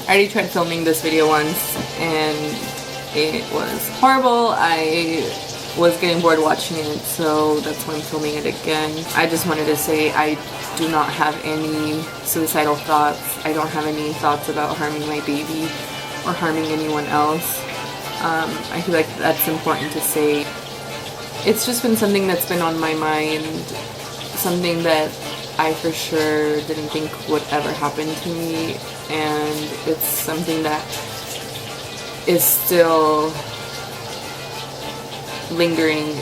I already tried filming this video once and it was horrible. I was getting bored watching it, so that's why I'm filming it again. I just wanted to say I do not have any suicidal thoughts. I don't have any thoughts about harming my baby or harming anyone else. I feel like that's important to say. It's just been something that's been on my mind, something that I for sure didn't think would ever happen to me, and it's something that is still lingering.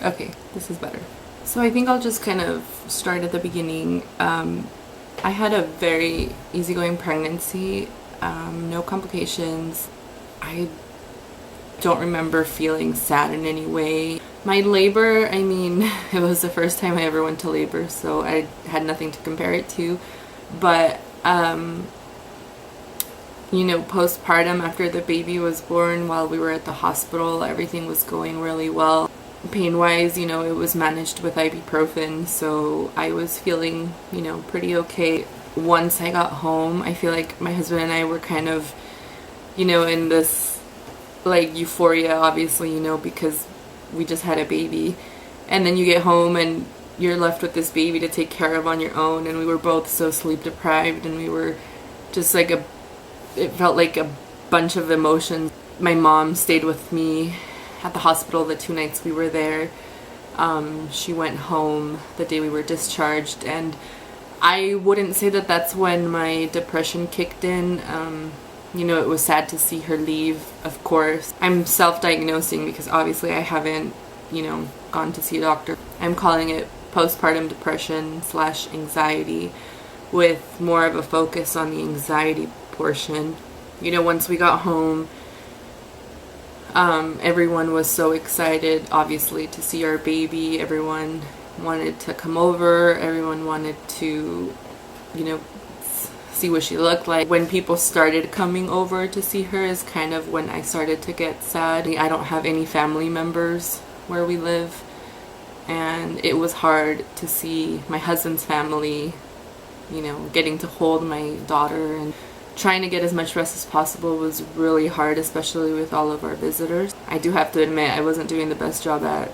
Okay, this is better. So I think I'll just kind of start at the beginning. I had a very easygoing pregnancy, no complications. I don't remember feeling sad in any way. My labor, I mean, it was the first time I ever went to labor, so I had nothing to compare it to. But, you know, postpartum, after the baby was born, while we were at the hospital, everything was going really well. Pain-wise, you know, it was managed with ibuprofen, so I was feeling, you know, pretty okay. Once I got home, I feel like my husband and I were kind of, you know, in this like euphoria, obviously, you know, because we just had a baby, and then you get home and you're left with this baby to take care of on your own, and we were both so sleep deprived, and we were just like it felt like a bunch of emotions. My mom stayed with me at the hospital the 2 nights we were there. She went home the day we were discharged, and I wouldn't say that that's when my depression kicked in. You know, it was sad to see her leave, of course. I'm self-diagnosing because obviously I haven't, you know, gone to see a doctor. I'm calling it postpartum depression / anxiety, with more of a focus on the anxiety portion. You know, once we got home, everyone was so excited, obviously, to see our baby. Everyone wanted to come over. Everyone wanted to, you know, see what she looked like. When people started coming over to see her is kind of when I started to get sad. I don't have any family members where we live, and it was hard to see my husband's family, you know, getting to hold my daughter, and trying to get as much rest as possible was really hard, especially with all of our visitors. I do have to admit I wasn't doing the best job at,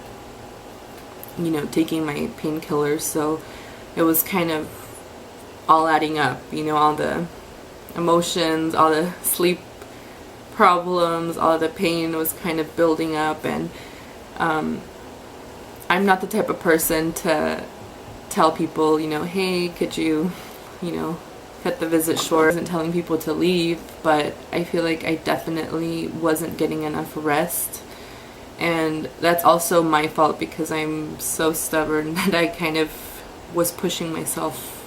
you know, taking my painkillers, so it was kind of all adding up, you know, all the emotions, all the sleep problems, all the pain was kind of building up. And I'm not the type of person to tell people, you know, hey, could you know, cut the visit short. I wasn't telling people to leave, but I feel like I definitely wasn't getting enough rest, and that's also my fault because I'm so stubborn that I kind of was pushing myself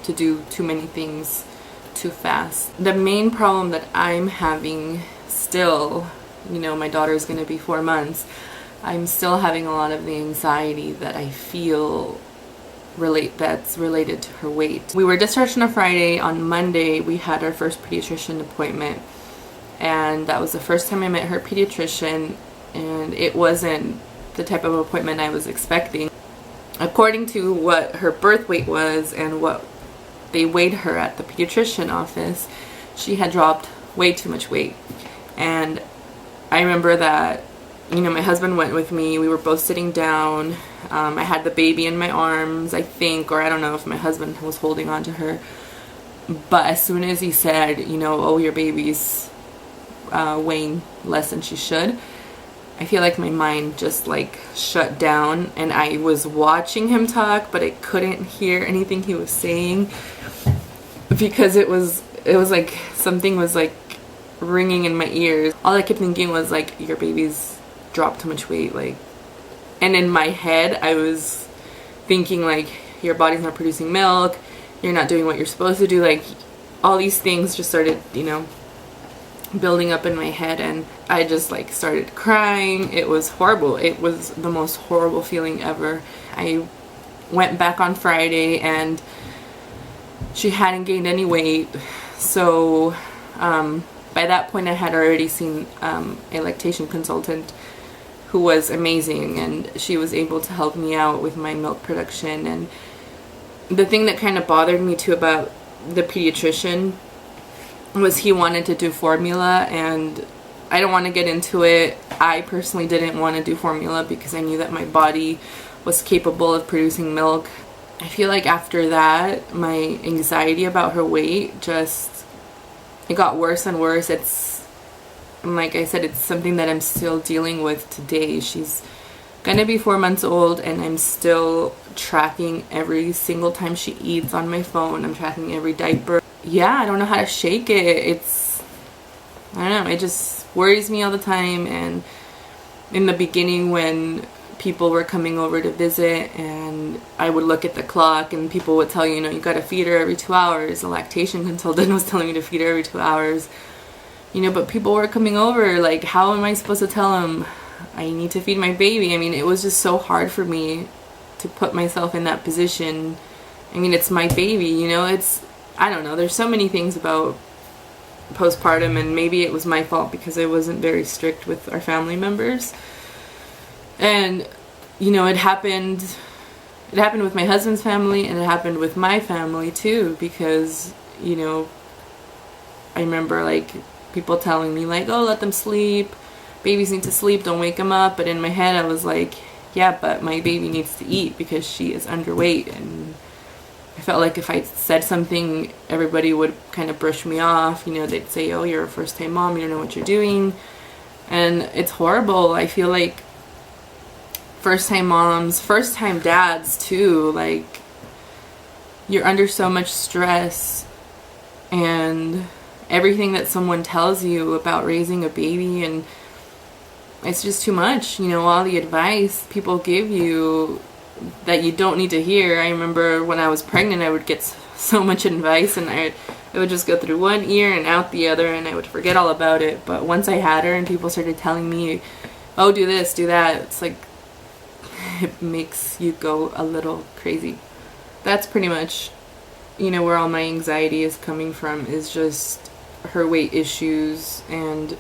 to do too many things too fast. The main problem that I'm having still, you know, my daughter is going to be 4 months, I'm still having a lot of the anxiety that I feel that's related to her weight. We were discharged on a Friday. On Monday we had our first pediatrician appointment, and that was the first time I met her pediatrician, and it wasn't the type of appointment I was expecting. According to what her birth weight was and what they weighed her at the pediatrician office, she had dropped way too much weight. And I remember that, you know, my husband went with me. We were both sitting down. I had the baby in my arms, I think, or I don't know if my husband was holding on to her. But as soon as he said, you know, oh, your baby's weighing less than she should, I feel like my mind just like shut down, and I was watching him talk, but I couldn't hear anything he was saying because it was like something was like ringing in my ears. All I kept thinking was like, your baby's dropped too much weight, like, and in my head I was thinking like, your body's not producing milk, you're not doing what you're supposed to do, like all these things just started, you know, building up in my head, and I just like started crying. It was horrible. It was the most horrible feeling ever. I went back on Friday and she hadn't gained any weight, so by that point I had already seen a lactation consultant who was amazing, and she was able to help me out with my milk production. And the thing that kind of bothered me too about the pediatrician was he wanted to do formula, and I don't want to get into it. I personally didn't want to do formula because I knew that my body was capable of producing milk. I feel like after that, my anxiety about her weight just, it got worse and worse. And like I said, it's something that I'm still dealing with today. She's gonna be 4 months old, and I'm still tracking every single time she eats on my phone. I'm tracking every diaper. Yeah, I don't know how to shake it. I don't know, it just worries me all the time. And in the beginning, when people were coming over to visit, and I would look at the clock, and people would tell you, you gotta feed her every 2 hours. The lactation consultant was telling me to feed her every 2 hours. But people were coming over, like, how am I supposed to tell them I need to feed my baby? I mean, it was just so hard for me to put myself in that position. I mean, it's my baby, I don't know, there's so many things about postpartum, and maybe it was my fault because I wasn't very strict with our family members. And it happened with my husband's family, and it happened with my family too, because I remember like people telling me like, oh, let them sleep, babies need to sleep, don't wake them up. But in my head I was like, yeah, but my baby needs to eat because she is underweight. And I felt like if I said something, everybody would kind of brush me off. They'd say, oh, you're a first-time mom, you don't know what you're doing. And it's horrible. I feel like first-time moms, first-time dads too, like, you're under so much stress, and everything that someone tells you about raising a baby, and it's just too much. All the advice people give you that you don't need to hear. I remember when I was pregnant, I would get so much advice, and it would just go through one ear and out the other, and I would forget all about it. But once I had her and people started telling me, oh, do this, do that, it's like, it makes you go a little crazy. That's pretty much, where all my anxiety is coming from, is just her weight issues and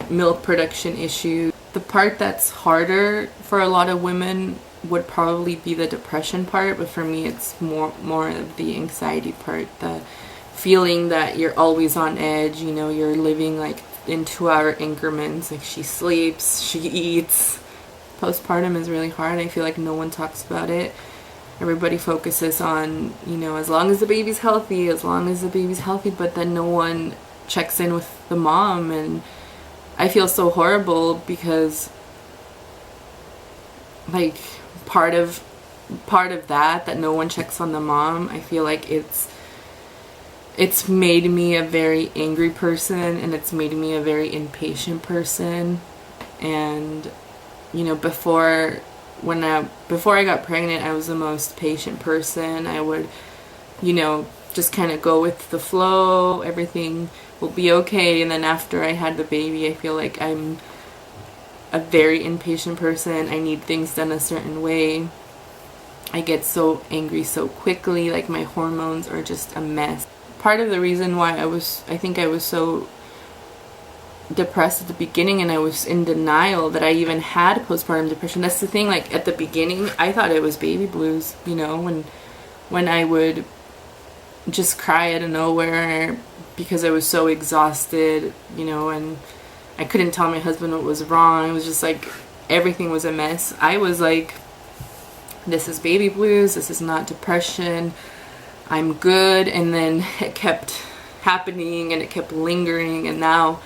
milk production issues. The part that's harder for a lot of women would probably be the depression part, but for me it's more of the anxiety part, the feeling that you're always on edge. You're living like in 2-hour increments, like she sleeps, she eats. Postpartum is really hard. I feel like no one talks about it. Everybody focuses on, as long as the baby's healthy, but then no one checks in with the mom. And I feel so horrible because, like, part of that no one checks on the mom, I feel like it's made me a very angry person, and it's made me a very impatient person. And before I got pregnant, I was the most patient person. I would, just kind of go with the flow. Everything will be okay. And then after I had the baby, I feel like I'm a very impatient person. I need things done a certain way. I get so angry so quickly. Like, my hormones are just a mess. Part of the reason why I think I was so depressed at the beginning, and I was in denial that I even had postpartum depression. That's the thing, like, at the beginning I thought it was baby blues, when I would just cry out of nowhere because I was so exhausted, and I couldn't tell my husband what was wrong. It was just like everything was a mess. I was like, this is baby blues, this is not depression, I'm good. And then it kept happening, and it kept lingering. And now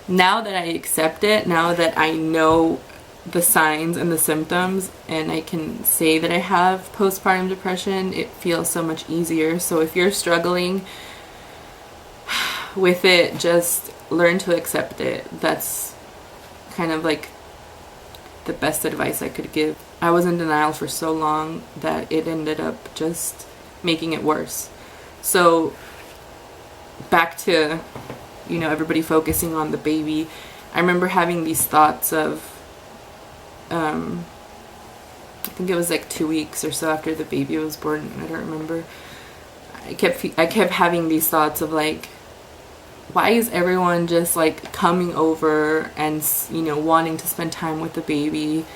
that I accept it, now that I know the signs and the symptoms, and I can say that I have postpartum depression, it feels so much easier. So if you're struggling with it, just learn to accept it. That's kind of like the best advice I could give. I was in denial for so long that it ended up just making it worse. So back to everybody focusing on the baby. I remember having these thoughts of, I think it was like 2 weeks or so after the baby was born, I don't remember. I kept having these thoughts of like, why is everyone just like coming over and wanting to spend time with the baby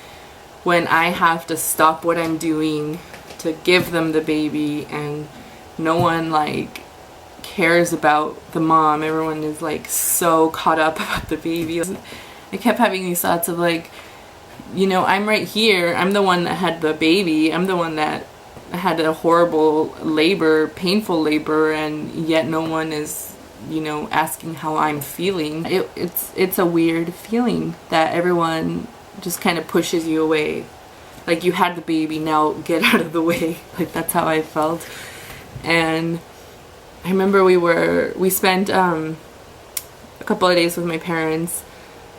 when I have to stop what I'm doing to give them the baby, and no one like cares about the mom. Everyone is like so caught up about the baby. I kept having these thoughts of like, I'm right here. I'm the one that had the baby. I'm the one that had a horrible labor, painful labor, and yet no one is, asking how I'm feeling. It's a weird feeling that everyone just kind of pushes you away. Like, you had the baby, now get out of the way. Like, that's how I felt. And I remember we spent a couple of days with my parents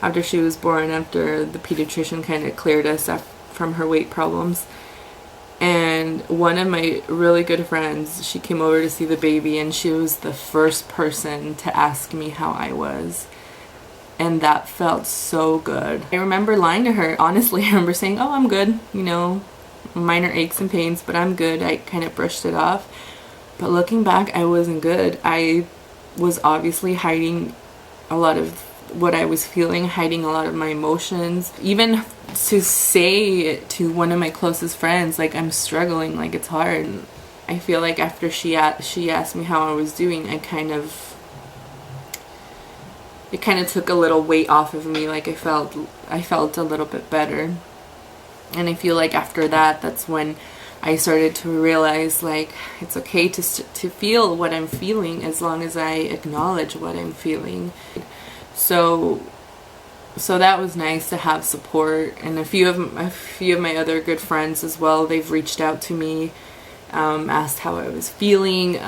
after she was born, after the pediatrician kind of cleared us from her weight problems. And one of my really good friends, she came over to see the baby, and she was the first person to ask me how I was. And that felt so good. I remember lying to her. Honestly, I remember saying, oh, I'm good. Minor aches and pains, but I'm good. I kind of brushed it off. But looking back, I wasn't good. I was obviously hiding a lot of what I was feeling, hiding a lot of my emotions. Even to say to one of my closest friends, like, I'm struggling, like, it's hard. I feel like after she asked me how I was doing, it kind of took a little weight off of me. Like, I felt a little bit better. And I feel like after that, that's when I started to realize, like, it's okay to feel what I'm feeling as long as I acknowledge what I'm feeling. So that was nice to have support, and a few of my other good friends as well. They've reached out to me, asked how I was feeling.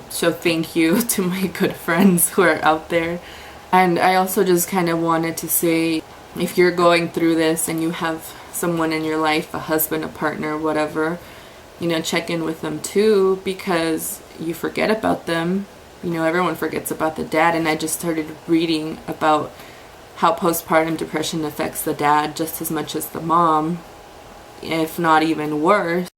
So thank you to my good friends who are out there. And I also just kind of wanted to say, if you're going through this and you have someone in your life, a husband, a partner, whatever, check in with them too, because you forget about them. Everyone forgets about the dad. And I just started reading about how postpartum depression affects the dad just as much as the mom, if not even worse.